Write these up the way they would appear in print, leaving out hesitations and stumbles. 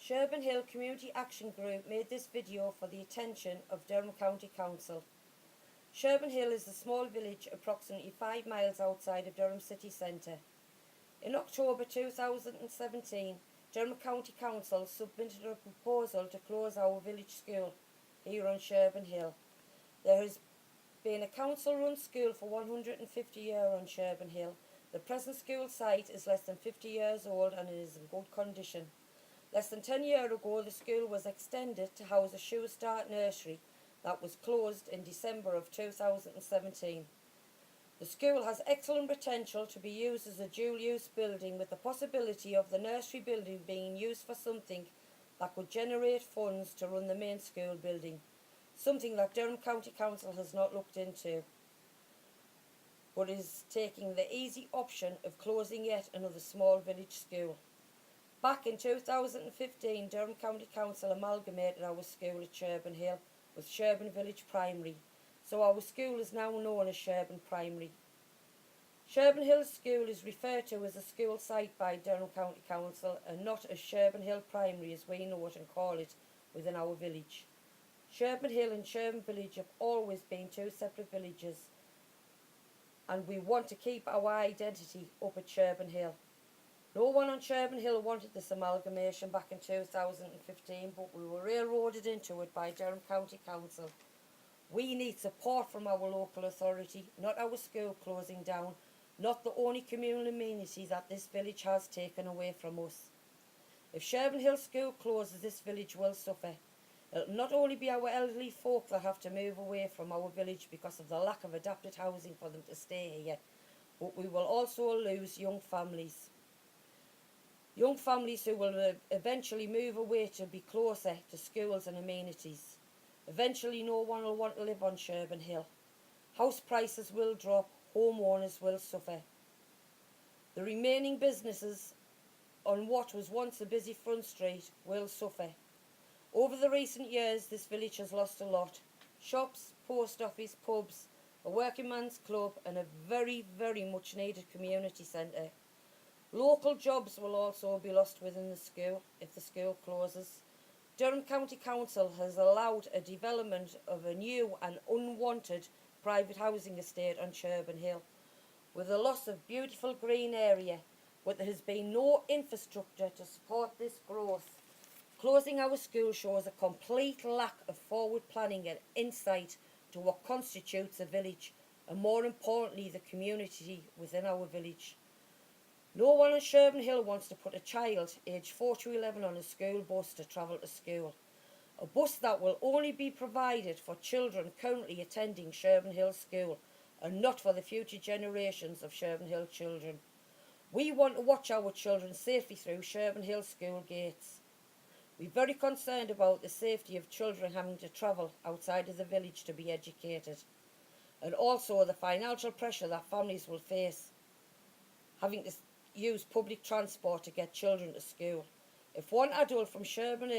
Sherburn Hill Community Action Group made this video for the attention of Durham County Council. Sherburn Hill is a small village approximately 5 miles outside of Durham city centre. In October 2017, Durham County Council submitted a proposal to close our village school here on Sherburn Hill. There has been a council-run school for 150 years on Sherburn Hill. The present school site is less than 50 years old and is in good condition. Less than 10 years ago, the school was extended to house a Shoe Start nursery that was closed in December of 2017. The school has excellent potential to be used as a dual-use building, with the possibility of the nursery building being used for something that could generate funds to run the main school building, something that Durham County Council has not looked into, but is taking the easy option of closing yet another small village school. Back in 2015, Durham County Council amalgamated our school at Sherburn Hill with Sherburn Village Primary, so our school is now known as Sherburn Primary. Sherburn Hill School is referred to as a school site by Durham County Council and not as Sherburn Hill Primary as we know it and call it within our village. Sherburn Hill and Sherburn Village have always been two separate villages, and we want to keep our identity up at Sherburn Hill. No one on Sherburn Hill wanted this amalgamation back in 2015, but we were railroaded into it by Durham County Council. We need support from our local authority, not our school closing down, not the only communal amenity that this village has taken away from us. If Sherburn Hill School closes, this village will suffer. It'll not only be our elderly folk that have to move away from our village because of the lack of adapted housing for them to stay here, but we will also lose young families. Young families who will eventually move away to be closer to schools and amenities. Eventually no one will want to live on Sherburn Hill. House prices will drop, homeowners will suffer. The remaining businesses on what was once a busy front street will suffer. Over the recent years, this village has lost a lot. Shops, post office, pubs, a working man's club and a very, very much needed community centre. Local jobs will also be lost within the school if the school closes. Durham County Council has allowed a development of a new and unwanted private housing estate on Sherburn Hill, with a loss of beautiful green area, but there has been no infrastructure to support this growth. Closing our school shows a complete lack of forward planning and insight to what constitutes a village, and more importantly, the community within our village. No one on Sherburn Hill wants to put a child aged 4 to 11 on a school bus to travel to school. A bus that will only be provided for children currently attending Sherburn Hill School and not for the future generations of Sherburn Hill children. We want to watch our children safely through Sherburn Hill school gates. We're very concerned about the safety of children having to travel outside of the village to be educated, and also the financial pressure that families will face having to use public transport to get children to school. If one adult from Sherburn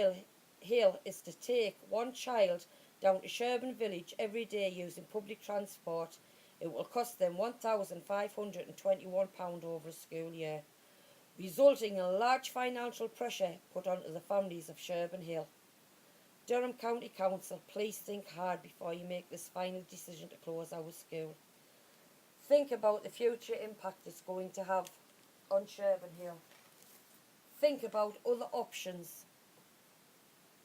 Hill is to take one child down to Sherburn Village every day using public transport, it will cost them £1,521 over a school year, resulting in large financial pressure put onto the families of Sherburn Hill. Durham County Council, please think hard before you make this final decision to close our school. Think about the future impact it's going to have on Sherburn Hill. Think about other options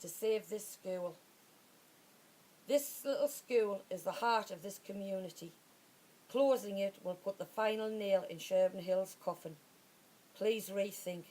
to save this school. This little school is the heart of this community. Closing it will put the final nail in Sherburn Hill's coffin. Please rethink.